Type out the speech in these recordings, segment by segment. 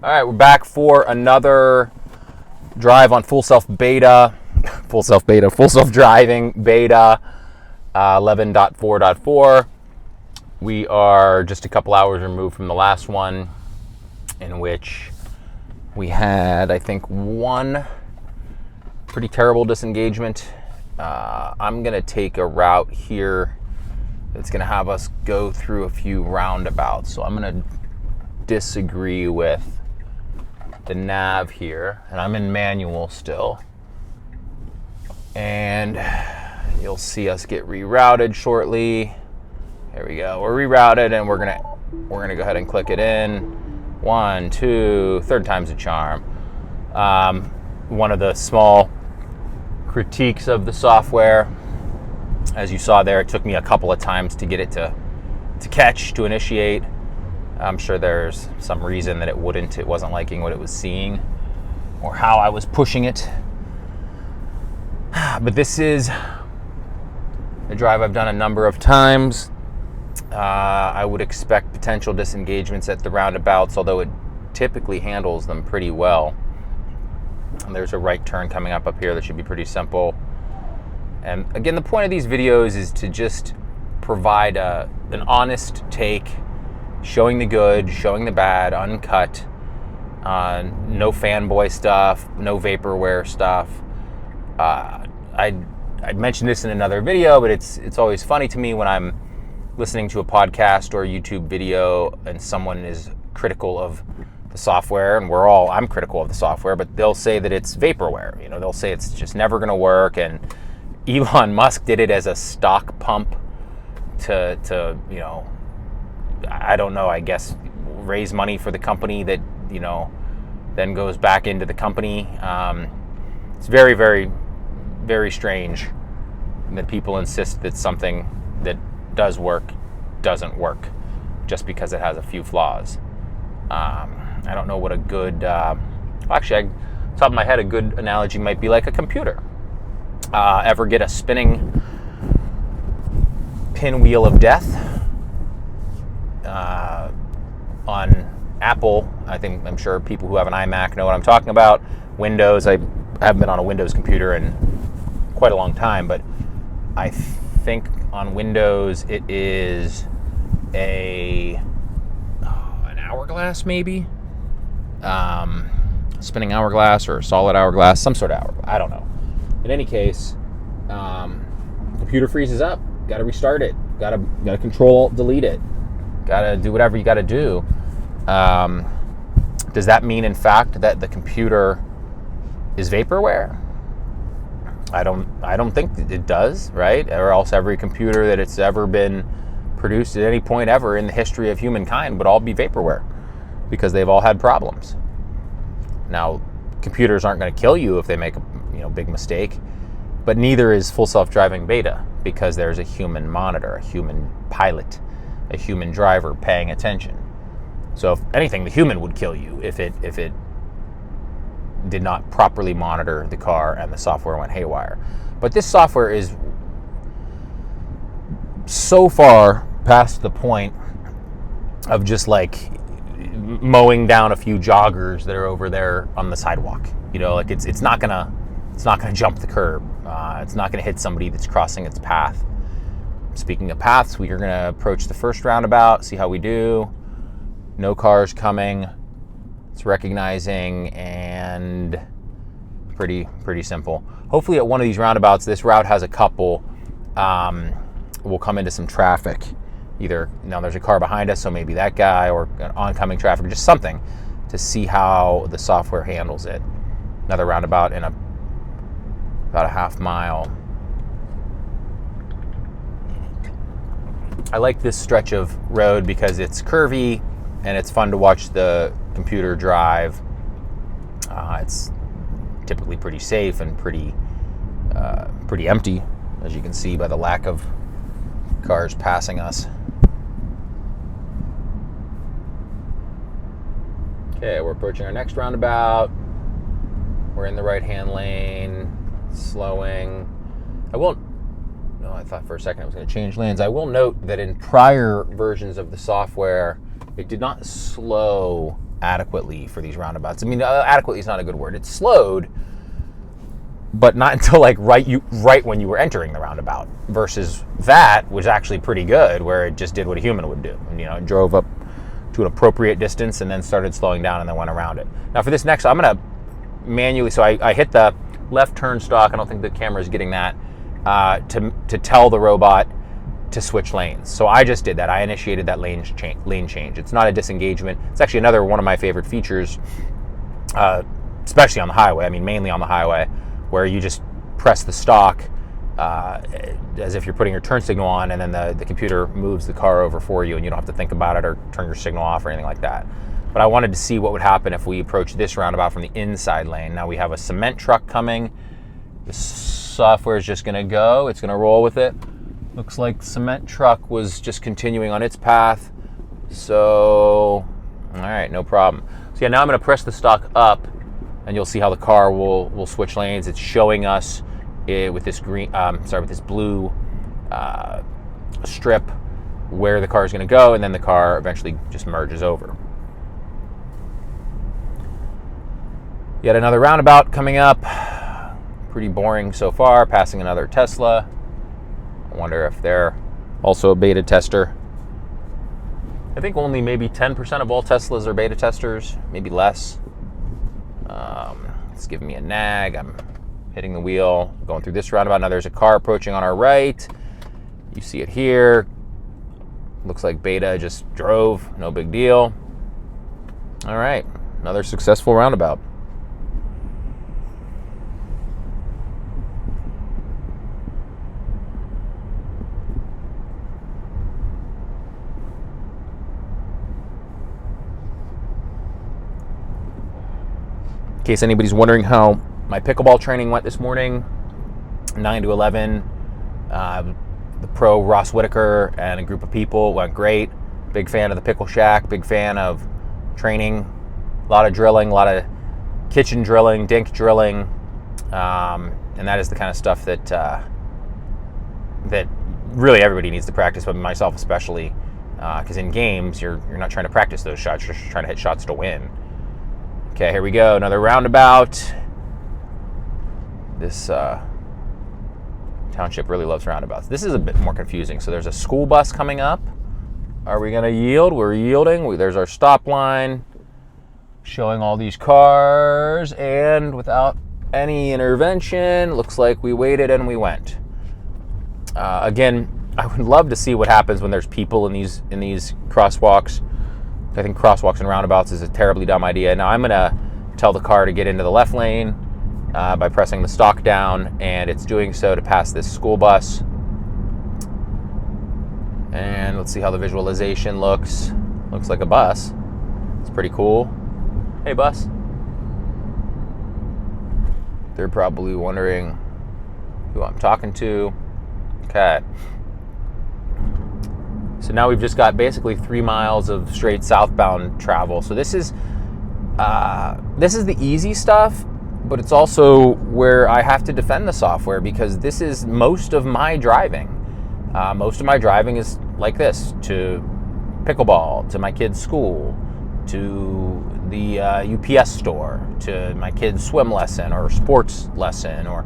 All right, we're back for another drive on full self driving beta 11.4.4. We are just a couple hours removed from the last one, in which we had, I think, one pretty terrible disengagement. I'm going to take a route here that's going to have us go through a few roundabouts. So I'm going to disagree with the nav here, and I'm in manual still. And you'll see us get rerouted shortly. There we go. We're rerouted, and we're gonna go ahead and click it in. 1, 2, third time's a charm. One of the small critiques of the software, as you saw there, it took me a couple of times to get it to initiate. I'm sure there's some reason that it wasn't liking what it was seeing or how I was pushing it. But this is a drive I've done a number of times. I would expect potential disengagements at the roundabouts, although it typically handles them pretty well. And there's a right turn coming up here that should be pretty simple. And again, the point of these videos is to just provide an honest take, showing the good, showing the bad, uncut, no fanboy stuff, no vaporware stuff. I'd mentioned this in another video, but it's always funny to me when I'm listening to a podcast or a YouTube video and someone is critical of the software, and I'm critical of the software, but they'll say that it's vaporware. You know, they'll say it's just never going to work, and Elon Musk did it as a stock pump to you know, I don't know, I guess raise money for the company that, you know, then goes back into the company. It's very, very, very strange that people insist that something that does work doesn't work just because it has a few flaws. I don't know what a good, actually, top of my head, a good analogy might be like a computer. Ever get a spinning pinwheel of death? On Apple, I'm sure people who have an iMac know what I'm talking about. Windows, I haven't been on a Windows computer in quite a long time, but I think on Windows it is an hourglass, maybe, spinning hourglass or solid hourglass, some sort of hourglass. I don't know. In any case, computer freezes up. Got to restart it. Got to Control Delete it. Got to do whatever you got to do. Does that mean, in fact, that the computer is vaporware? I don't think it does, right? Or else every computer that it's ever been produced at any point ever in the history of humankind would all be vaporware, because they've all had problems. Now, computers aren't going to kill you if they make a big mistake, but neither is full self-driving beta, because there's a human monitor, a human pilot, a human driver paying attention. So if anything, the human would kill you if it did not properly monitor the car and the software went haywire. But this software is so far past the point of just like mowing down a few joggers that are over there on the sidewalk. You know, like it's not gonna jump the curb. It's not gonna hit somebody that's crossing its path. Speaking of paths, we are gonna approach the first roundabout, see how we do. No cars coming. It's recognizing, and pretty simple. Hopefully at one of these roundabouts, this route has a couple, we'll come into some traffic. Either, there's a car behind us, so maybe that guy, or oncoming traffic, or just something to see how the software handles it. Another roundabout in about a half mile. I like this stretch of road because it's curvy and it's fun to watch the computer drive. It's typically pretty safe and pretty empty, as you can see by the lack of cars passing us. Okay, we're approaching our next roundabout. We're in the right-hand lane, slowing. I thought for a second I was going to change lanes. I will note that in prior versions of the software, it did not slow adequately for these roundabouts. I mean, adequately is not a good word. It slowed, but not until like right when you were entering the roundabout, versus that was actually pretty good, where it just did what a human would do. And, it drove up to an appropriate distance and then started slowing down and then went around it. Now for this next, I'm going to manually, so I hit the left turn stalk. I don't think the camera is getting that, to tell the robot to switch lanes. So I just did that. I initiated that lane change. It's not a disengagement. It's actually another one of my favorite features, especially on the highway. I mean, mainly on the highway, where you just press the stalk as if you're putting your turn signal on, and then the computer moves the car over for you, and you don't have to think about it or turn your signal off or anything like that. But I wanted to see what would happen if we approach this roundabout from the inside lane. Now we have a cement truck coming. The software is just going to go. It's going to roll with it. Looks like the cement truck was just continuing on its path. So, all right, no problem. So yeah, now I'm going to press the stalk up, and you'll see how the car will switch lanes. It's showing us with this with this blue strip where the car is going to go, and then the car eventually just merges over. Yet another roundabout coming up. Pretty boring so far, passing another Tesla. I wonder if they're also a beta tester. I think only maybe 10% of all Teslas are beta testers, maybe less. It's giving me a nag. I'm hitting the wheel, going through this roundabout. Now there's a car approaching on our right. You see it here. Looks like beta just drove, no big deal. All right, another successful roundabout. In case anybody's wondering how my pickleball training went this morning, 9 to 11, the pro Ross Whitaker and a group of people went great. Big fan of the Pickle Shack, big fan of training, a lot of drilling, a lot of kitchen drilling, dink drilling, and that is the kind of stuff that that really everybody needs to practice, but myself especially, because in games you're not trying to practice those shots, you're just trying to hit shots to win. Okay, here we go, another roundabout. This township really loves roundabouts. This is a bit more confusing. So there's a school bus coming up. Are we going to yield? We're yielding. There's our stop line showing all these cars, and without any intervention, looks like we waited and we went. Again, I would love to see what happens when there's people in these crosswalks. I think crosswalks and roundabouts is a terribly dumb idea. Now I'm going to tell the car to get into the left lane by pressing the stalk down, and it's doing so to pass this school bus. And let's see how the visualization looks. Looks like a bus. It's pretty cool. Hey, bus. They're probably wondering who I'm talking to. Okay. So now we've just got basically 3 miles of straight southbound travel. So this is the easy stuff, but it's also where I have to defend the software, because this is most of my driving. Most of my driving is like this: to pickleball, to my kids' school, to the UPS store, to my kids' swim lesson or sports lesson, or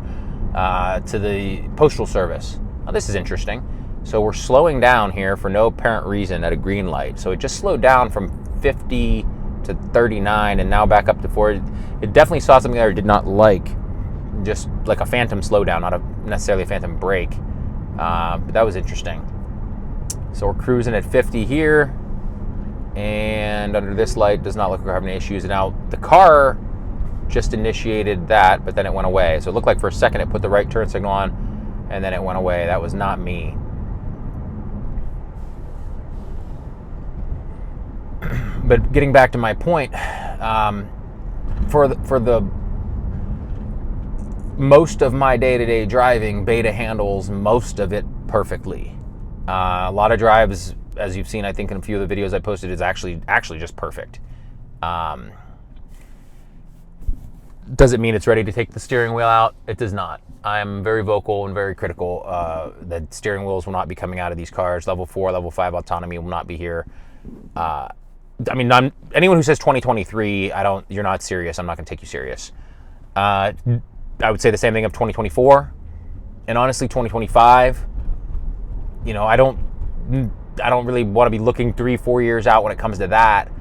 to the postal service. Now this is interesting. So we're slowing down here for no apparent reason at a green light. So it just slowed down from 50 to 39 and now back up to 40. It definitely saw something that I did not like, just like a phantom slowdown, not necessarily a phantom brake. But that was interesting. So we're cruising at 50 here, and under this light does not look like we're having any issues. And now the car just initiated that, but then it went away. So it looked like for a second it put the right turn signal on, and then it went away. That was not me. But getting back to my point, for the most of my day-to-day driving, Beta handles most of it perfectly. A lot of drives, as you've seen, I think in a few of the videos I posted, is actually just perfect. Does it mean it's ready to take the steering wheel out? It does not. I'm very vocal and very critical that steering wheels will not be coming out of these cars. Level 4, level 5 autonomy will not be here. I mean, anyone who says 2023, you're not serious. I'm not going to take you serious. I would say the same thing of 2024, and honestly, 2025. I don't really want to be looking 3-4 years out when it comes to that.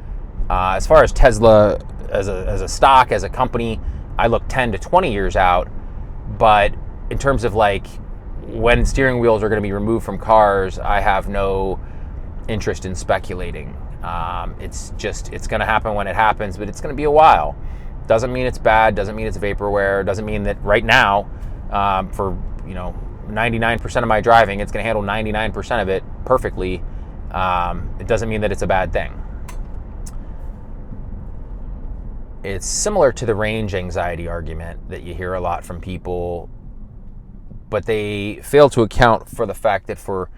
As far as Tesla as a stock, as a company, I look 10 to 20 years out. But in terms of like when steering wheels are going to be removed from cars, I have no interest in speculating. It's going to happen when it happens, but it's going to be a while. Doesn't mean it's bad. Doesn't mean it's vaporware. Doesn't mean that right now, for 99% of my driving, it's going to handle 99% of it perfectly. It doesn't mean that it's a bad thing. It's similar to the range anxiety argument that you hear a lot from people, but they fail to account for the fact that for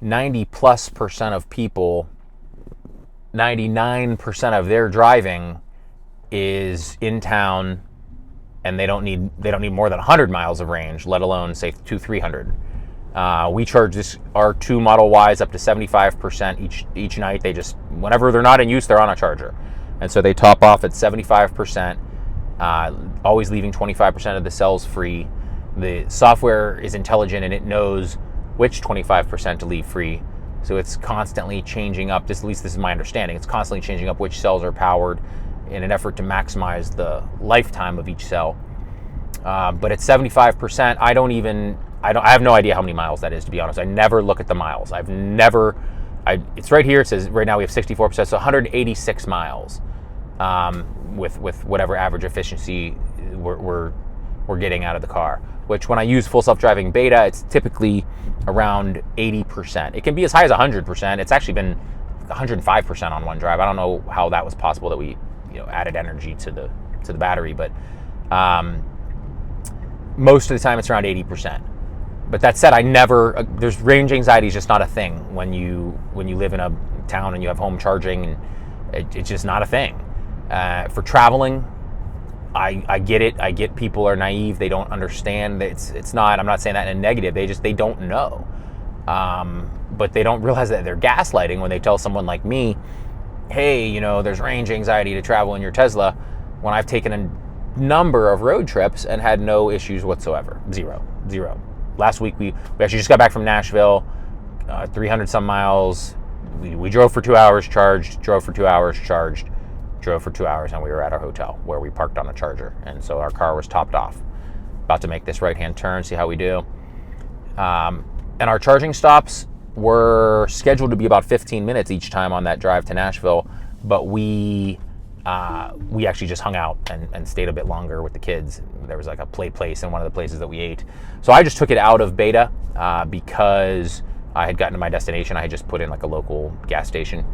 90+% of people, 99% of their driving is in town, and they don't need more than 100 miles of range, let alone say 200-300. We charge our 2 Model Ys up to 75% each night. They just, whenever they're not in use, they're on a charger, and so they top off at 75%, always leaving 25% of the cells free. The software is intelligent, and it knows which 25% to leave free. So it's constantly changing up, at least this is my understanding, it's constantly changing up which cells are powered in an effort to maximize the lifetime of each cell. But at 75%, I have no idea how many miles that is, to be honest. I never look at the miles. It's right here. It says right now we have 64%, so 186 miles with whatever average efficiency we're getting out of the car. Which when I use full self-driving beta, it's typically around 80%. It can be as high as 100%. It's actually been 105% on one drive. I don't know how that was possible that we added energy to the battery, but most of the time it's around 80%. But that said, there's range anxiety is just not a thing when you live in a town and you have home charging, and it's just not a thing. For traveling, I get it. I get people are naive. They don't understand. It's not. I'm not saying that in a negative. They don't know. But they don't realize that they're gaslighting when they tell someone like me, hey, there's range anxiety to travel in your Tesla, when I've taken a number of road trips and had no issues whatsoever. Zero. Last week we actually just got back from Nashville, 300 some miles. We drove for 2 hours, charged. Drove for 2 hours, charged. Drove for 2 hours, and we were at our hotel where we parked on a charger, and so our car was topped off. About to make this right-hand turn, see how we do. And our charging stops were scheduled to be about 15 minutes each time on that drive to Nashville, but we actually just hung out and stayed a bit longer with the kids. There was like a play place in one of the places that we ate. So I just took it out of beta because I had gotten to my destination. I had just put in like a local gas station.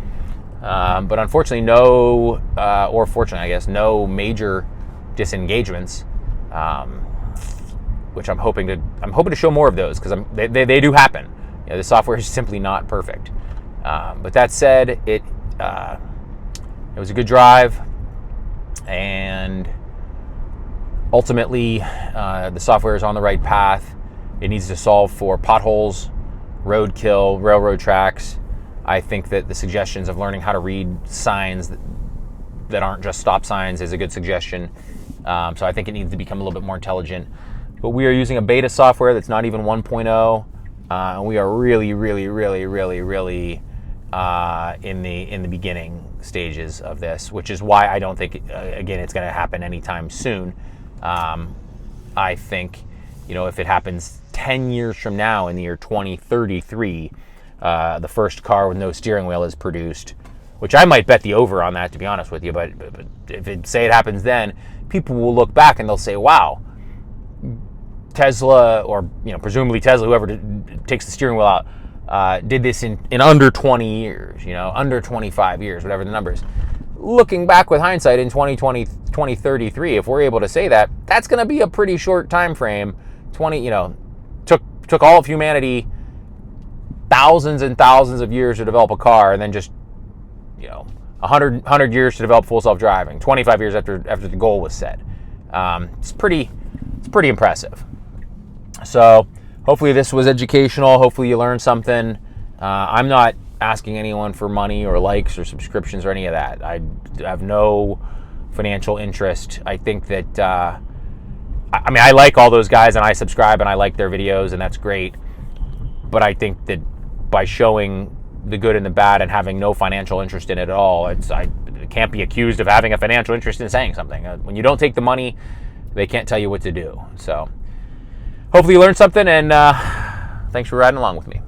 But unfortunately, or fortunately, I guess, no major disengagements, which I'm hoping to show more of those, because they do happen. The software is simply not perfect. But that said, it was a good drive, and ultimately, the software is on the right path. It needs to solve for potholes, roadkill, railroad tracks. I think that the suggestions of learning how to read signs that aren't just stop signs is a good suggestion. So I think it needs to become a little bit more intelligent. But we are using a beta software that's not even 1.0, and we are really, really, really, really, really in the beginning stages of this, which is why I don't think, again, it's going to happen anytime soon. I think, if it happens 10 years from now, in the year 2033, the first car with no steering wheel is produced, which I might bet the over on that, to be honest with you. But if it happens then, people will look back and they'll say, wow, Tesla, or presumably Tesla, whoever takes the steering wheel out, did this in under 20 years, under 25 years, whatever the number is. Looking back with hindsight in 2033, if we're able to say that, that's going to be a pretty short time frame. Took all of humanity thousands and thousands of years to develop a car, and then just 100 years to develop full self-driving, 25 years after the goal was set. It's pretty impressive. So hopefully this was educational. Hopefully you learned something. I'm not asking anyone for money or likes or subscriptions or any of that. I have no financial interest. I think that, I like all those guys and I subscribe and I like their videos and that's great. But I think that by showing the good and the bad and having no financial interest in it at all, it can't be accused of having a financial interest in saying something. When you don't take the money, they can't tell you what to do. So hopefully you learned something, and thanks for riding along with me.